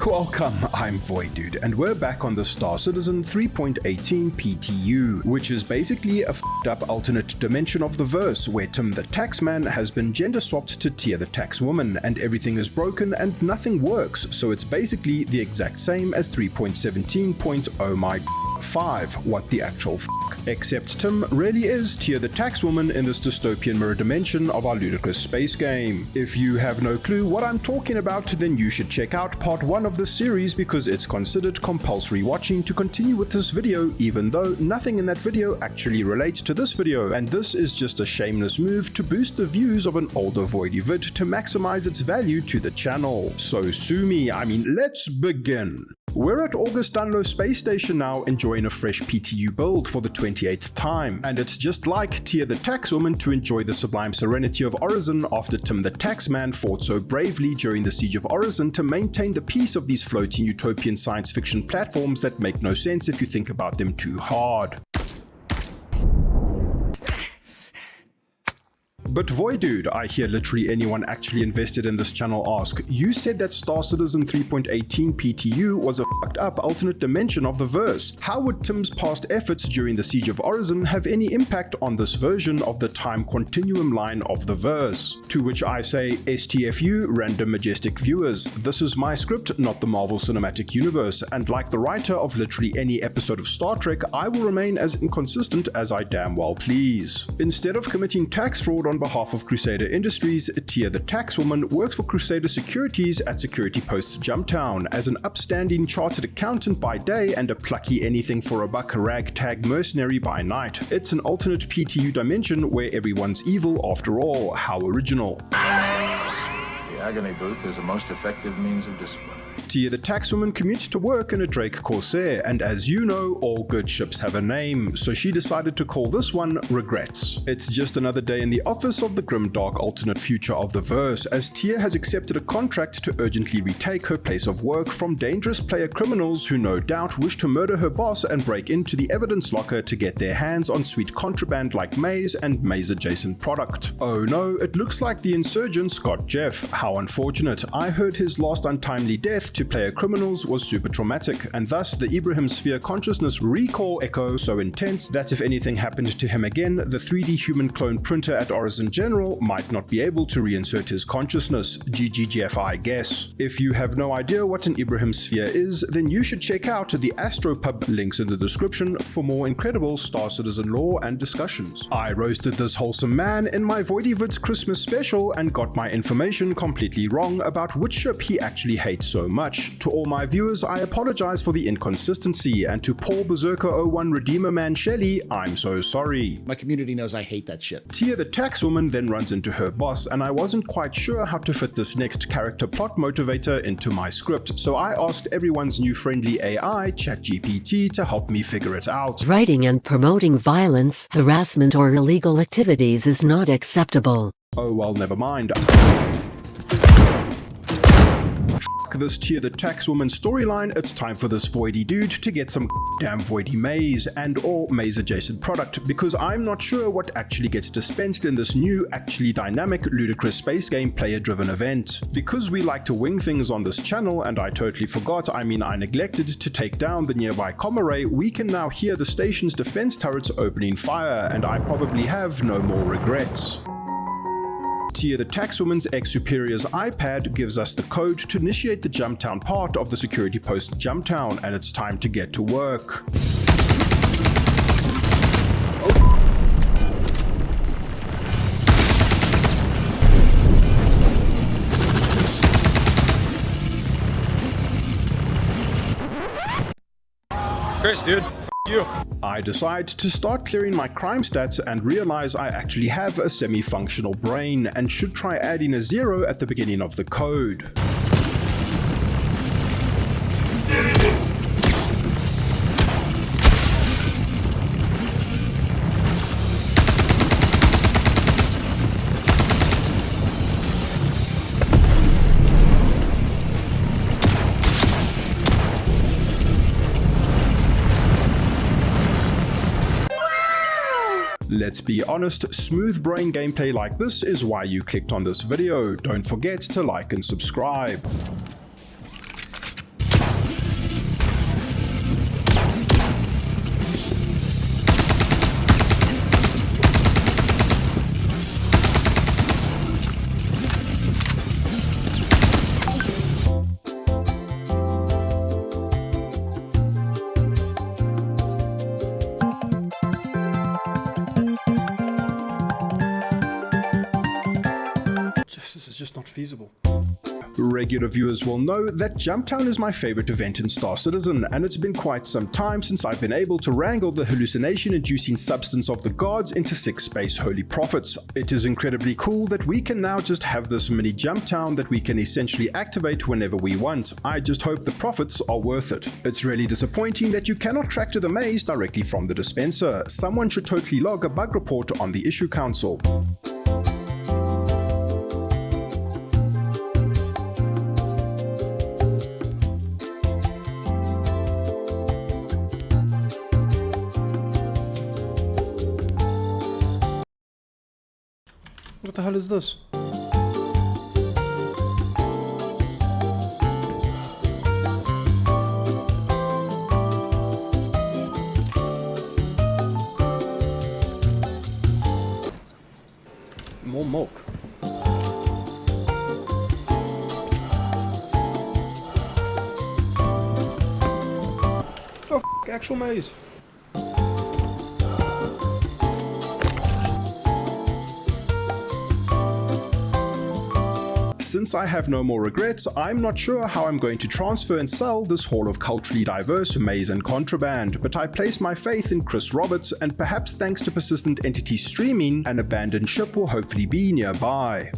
Welcome, I'm Void and we're back on the Star Citizen 3.18 PTU, which is basically a f***ed-up alternate dimension of the verse where Tim the Taxman has been gender swapped to Tia the Taxwoman, and everything is broken and nothing works, so it's basically the exact same as 3.17. My 5, what the actual f***. Except Tim really is Tia the Taxwoman in this dystopian mirror dimension of our ludicrous space game. If you have no clue what I'm talking about, then you should check out part 1 of this series because it's considered compulsory watching to continue with this video, even though nothing in that video actually relates to this video, and this is just a shameless move to boost the views of an older Voidy vid to maximize its value to the channel. So sue me, let's begin. We're at August Dunlo Space Station now, enjoying a fresh PTU build for the 28th time, and it's just like Tia the Taxwoman to enjoy the sublime serenity of Orison after Tim the Taxman fought so bravely during the Siege of Orison to maintain the peace of these floating utopian science fiction platforms that make no sense if you think about them too hard. But Voidude, I hear literally anyone actually invested in this channel ask, you said that Star Citizen 3.18 PTU was a fucked up alternate dimension of the verse. How would Tim's past efforts during the Siege of Orison have any impact on this version of the time continuum line of the verse? To which I say, STFU, random majestic viewers, this is my script, not the Marvel Cinematic Universe, and like the writer of literally any episode of Star Trek, I will remain as inconsistent as I damn well please. Instead of committing tax fraud on behalf of Crusader Industries, Tia the Taxwoman works for Crusader Securities at Security Post Jumptown as an upstanding chartered accountant by day and a plucky anything for a buck ragtag mercenary by night. It's an alternate PTU dimension where everyone's evil after all. How original. The agony booth is a most effective means of discipline. Tia the Taxwoman commutes to work in a Drake Corsair, and as you know, all good ships have a name, so she decided to call this one Regrets. It's just another day in the office of the grimdark alternate future of the verse, as Tia has accepted a contract to urgently retake her place of work from dangerous player criminals who no doubt wish to murder her boss and break into the evidence locker to get their hands on sweet contraband like maize and maize-adjacent product. Oh no, it looks like the insurgents got Jeff. How unfortunate. I heard his last untimely death to player criminals was super traumatic, and thus the Ibrahim Sphere consciousness recall echo so intense that if anything happened to him again, the 3D human clone printer at Orison General might not be able to reinsert his consciousness. GGGF, I guess. If you have no idea what an Ibrahim Sphere is, then you should check out the Astropub links in the description for more incredible Star Citizen lore and discussions. I roasted this wholesome man in my Voidyvid's Christmas special and got my information completely wrong about which ship he actually hates so much. To all my viewers, I apologize for the inconsistency, and to Paul Berserker 01 Redeemer Man Shelley, I'm so sorry. My community knows I hate that shit. Tia the Taxwoman then runs into her boss, and I wasn't quite sure how to fit this next character plot motivator into my script, so I asked everyone's new friendly AI, ChatGPT, to help me figure it out. Writing and promoting violence, harassment, or illegal activities is not acceptable. Oh well, never mind. This Tia the Taxwoman storyline, it's time for this Voidy dude to get some damn Voidy maize and or maize adjacent product, because I'm not sure what actually gets dispensed in this new, actually dynamic, ludicrous space game player driven event. Because we like to wing things on this channel, and I totally forgot, I neglected to take down the nearby Comaray, we can now hear the station's defense turrets opening fire, and I probably have no more regrets. Tia the Taxwoman's ex-superior's iPad gives us the code to initiate the Jumptown part of the Security Post Jumptown, and it's time to get to work. Chris, dude, you. I decide to start clearing my crime stats and realize I actually have a semi-functional brain and should try adding a 0 at the beginning of the code. Let's be honest, smooth brain gameplay like this is why you clicked on this video. Don't forget to like and subscribe. just not feasible. Regular viewers will know that Jumptown is my favorite event in Star Citizen, and it's been quite some time since I've been able to wrangle the hallucination-inducing substance of the gods into 6 space holy prophets. It is incredibly cool that we can now just have this mini Jumptown that we can essentially activate whenever we want. I just hope the profits are worth it. It's really disappointing that you cannot track to the maze directly from the dispenser. Someone should totally log a bug report on the issue council. What the hell is this? More milk. Oh, actual maize. Since I have no more regrets, I'm not sure how I'm going to transfer and sell this haul of culturally diverse maize and contraband, but I place my faith in Chris Roberts, and perhaps thanks to persistent entity streaming, an abandoned ship will hopefully be nearby.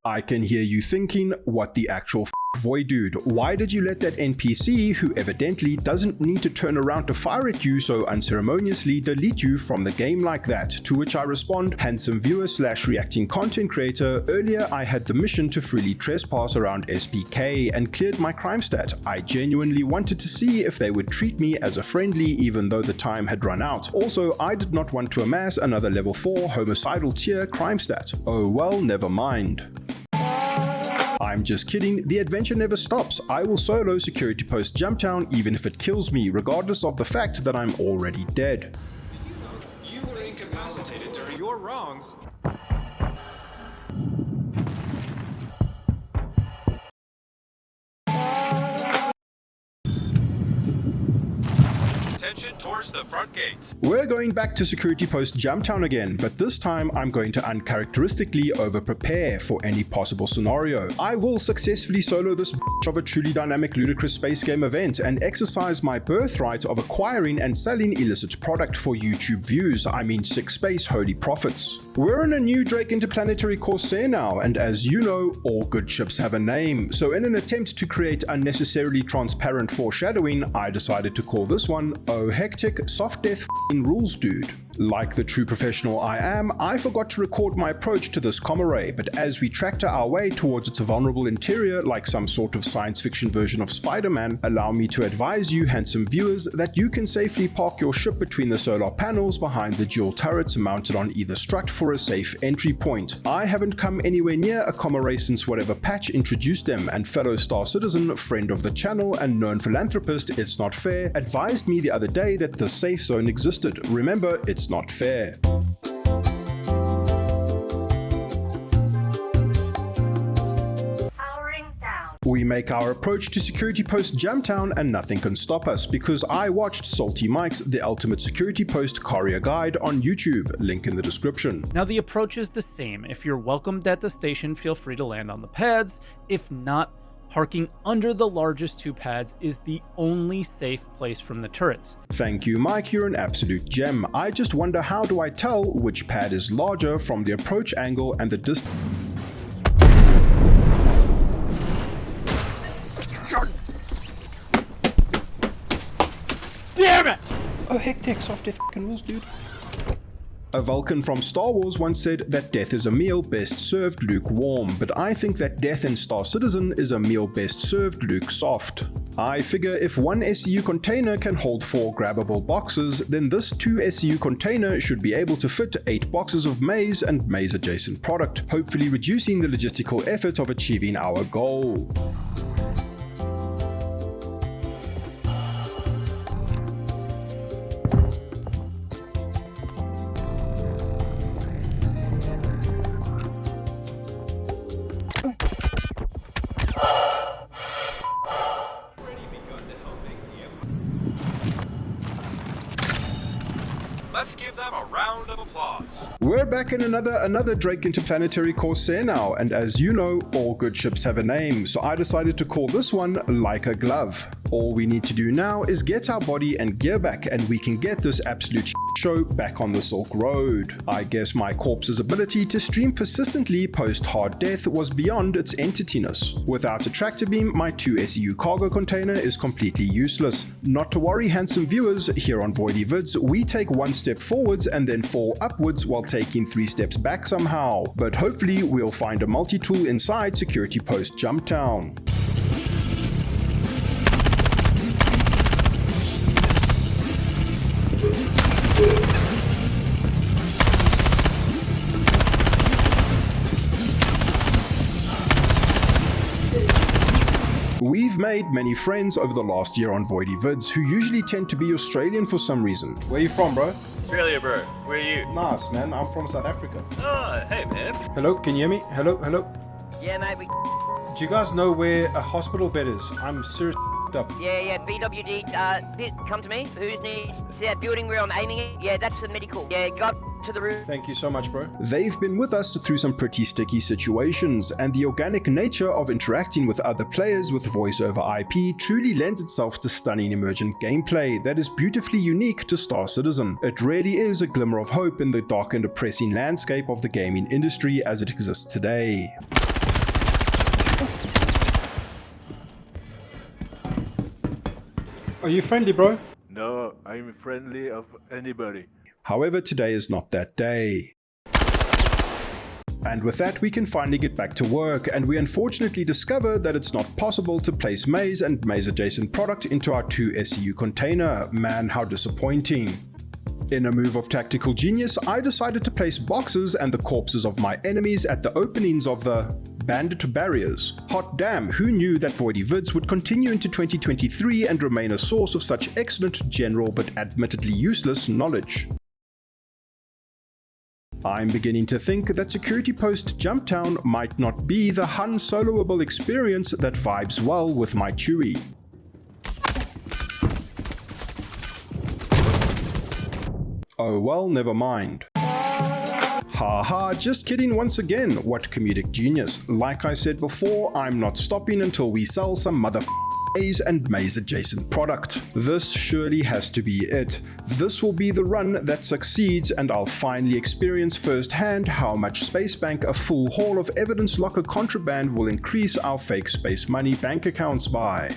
I can hear you thinking, what the actual void, dude? Why did you let that NPC, who evidently doesn't need to turn around to fire at you so unceremoniously, delete you from the game like that? To which I respond, handsome viewer / reacting content creator, earlier I had the mission to freely trespass around SPK and cleared my crime stat. I genuinely wanted to see if they would treat me as a friendly even though the time had run out. Also, I did not want to amass another level 4 homicidal tier crime stat. Oh well, never mind. I'm just kidding, the adventure never stops. I will solo Security Post Jumptown even if it kills me, regardless of the fact that I'm already dead. You were incapacitated during your wrongs. Attention towards the front gates. We're going back to Security Post Jumptown again, but this time I'm going to uncharacteristically over-prepare for any possible scenario. I will successfully solo this bitch of a truly dynamic ludicrous space game event and exercise my birthright of acquiring and selling illicit product for YouTube views, I mean 6 space holy profits. We're in a new Drake Interplanetary Corsair now, and as you know, all good ships have a name, so in an attempt to create unnecessarily transparent foreshadowing, I decided to call this one Oh Hectic Soft Death f***ing Rules Dude. Like the true professional I am, I forgot to record my approach to this comm array, but as we tractor our way towards its vulnerable interior like some sort of science fiction version of Spider-Man, allow me to advise you handsome viewers that you can safely park your ship between the solar panels behind the dual turrets mounted on either strut for a safe entry point. I haven't come anywhere near a comm array since whatever patch introduced them, and fellow Star Citizen, friend of the channel and known philanthropist It's Not Fair, advised me the other day that the safe zone existed. Remember, it's not fair. We make our approach to Security Post Jumptown and nothing can stop us because I watched Salty Mike's The Ultimate Security Post Kareah Guide on YouTube, link in the description. Now the approach is the same. If you're welcomed at the station, feel free to land on the pads. If not, parking under the largest 2 pads is the only safe place from the turrets. Thank you, Mike, you're an absolute gem. I just wonder, how do I tell which pad is larger from the approach angle and the distance? Damn it! Oh, hectic, soft death f***ing rules, dude. A Vulcan from Star Wars once said that death is a meal best served lukewarm, but I think that death in Star Citizen is a meal best served luke soft. I figure if one SCU container can hold 4 grabbable boxes, then this 2 SCU container should be able to fit 8 boxes of maize and maize adjacent product, hopefully reducing the logistical effort of achieving our goal. Round of applause. We're back in another Drake Interplanetary Corsair now, and as you know, all good ships have a name, so I decided to call this one Like a Glove. All we need to do now is get our body and gear back, and we can get this absolute show back on the Silk Road. I guess my corpse's ability to stream persistently post-hard death was beyond its entitiness. Without a tractor beam, my 2 SEU cargo container is completely useless. Not to worry, handsome viewers, here on Voidy Vids, we take 1 step forwards and then 4 upwards while taking 3 steps back somehow. But hopefully we'll find a multi-tool inside Security Post Jumptown. We've made many friends over the last year on Voidy Vids who usually tend to be Australian for some reason. Where you from, bro? Australia, bro. Where are you? Nice, man. I'm from South Africa. Oh, hey, man. Hello, can you hear me? Hello, hello. Yeah, mate, Do you guys know where a hospital bed is? I'm seriously up. yeah, BWD, come to me. Who's next? That building where I'm aiming at? Yeah, that's the medical. Yeah, go up to the roof. Thank you so much, bro. They've been with us through some pretty sticky situations, and the organic nature of interacting with other players with voice over IP truly lends itself to stunning emergent gameplay that is beautifully unique to Star Citizen. It really is a glimmer of hope in the dark and depressing landscape of the gaming industry as it exists today. Are you friendly, bro? No, I'm friendly of anybody. However, today is not that day. And with that, we can finally get back to work, and we unfortunately discover that it's not possible to place maize and maize-adjacent product into our 2 SEU container. Man, how disappointing. In a move of tactical genius, I decided to place boxes and the corpses of my enemies at the openings of the bandit barriers. Hot damn, who knew that Voidy Vids would continue into 2023 and remain a source of such excellent general but admittedly useless knowledge. I'm beginning to think that Security Post Jumptown might not be the Han Soloable experience that vibes well with my Chewie. Oh well, never mind. Haha, just kidding once again, what comedic genius. Like I said before, I'm not stopping until we sell some maize and maize adjacent product. This surely has to be it. This will be the run that succeeds, and I'll finally experience firsthand how much Space Bank a full haul of evidence locker contraband will increase our fake space money bank accounts by.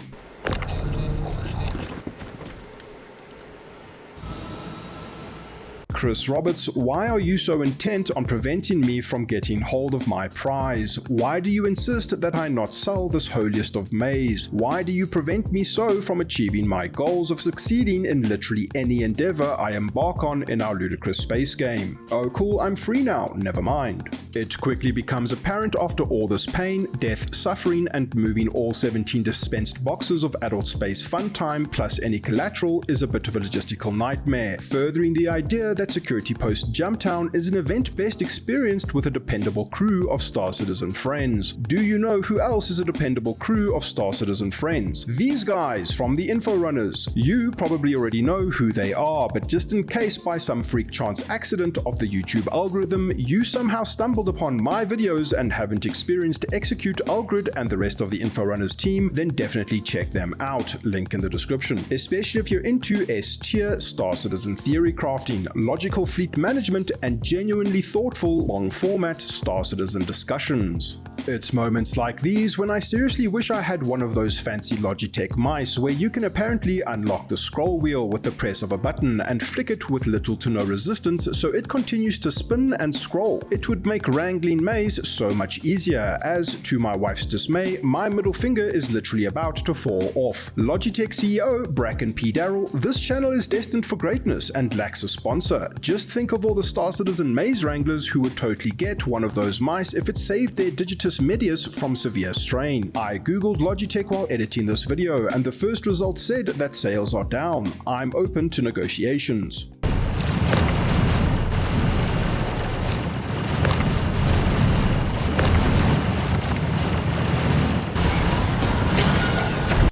Chris Roberts, why are you so intent on preventing me from getting hold of my prize? Why do you insist that I not sell this holiest of maize? Why do you prevent me so from achieving my goals of succeeding in literally any endeavor I embark on in our ludicrous space game? Oh cool, I'm free now, never mind. It quickly becomes apparent after all this pain, death, suffering, and moving all 17 dispensed boxes of adult space fun time plus any collateral is a bit of a logistical nightmare, furthering the idea that Security Post Jumptown is an event best experienced with a dependable crew of Star Citizen friends. Do you know who else is a dependable crew of Star Citizen friends? These guys from the Info Runners. You probably already know who they are, but just in case by some freak chance accident of the YouTube algorithm, you somehow stumbled upon my videos and haven't experienced Execute Algrid and the rest of the Info Runners team, then definitely check them out, link in the description. Especially if you're into S-tier Star Citizen theory crafting, logical fleet management, and genuinely thoughtful long-format Star Citizen discussions. It's moments like these when I seriously wish I had one of those fancy Logitech mice where you can apparently unlock the scroll wheel with the press of a button and flick it with little to no resistance so it continues to spin and scroll. It would make wrangling maize so much easier, as, to my wife's dismay, my middle finger is literally about to fall off. Logitech CEO Bracken P. Darrell, this channel is destined for greatness and lacks a sponsor. Just think of all the Star Citizen maze wranglers who would totally get one of those mice if it saved their digitus medius from severe strain. I googled Logitech while editing this video, and the first result said that sales are down. I'm open to negotiations.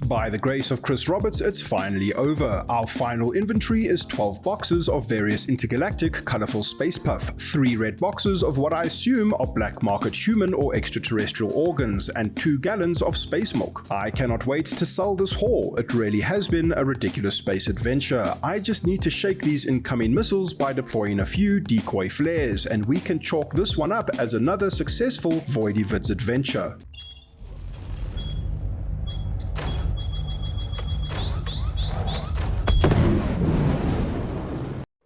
By By the grace of Chris Roberts, it's finally over. Our final inventory is 12 boxes of various intergalactic colorful space puff, 3 red boxes of what I assume are black market human or extraterrestrial organs, and 2 gallons of space milk. I cannot wait to sell this haul. It really has been a ridiculous space adventure. I just need to shake these incoming missiles by deploying a few decoy flares, and we can chalk this one up as another successful Voidy Vids adventure.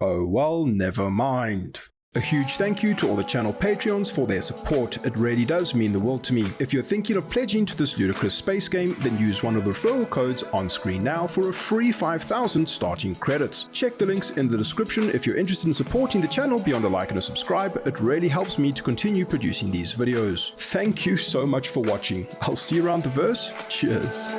Oh well, never mind. A huge thank you to all the channel Patreons for their support. It really does mean the world to me. If you're thinking of pledging to this ludicrous space game, then use one of the referral codes on screen now for a free 5,000 starting credits. Check the links in the description if you're interested in supporting the channel beyond a like and a subscribe. It really helps me to continue producing these videos. Thank you so much for watching. I'll see you around the verse. Cheers.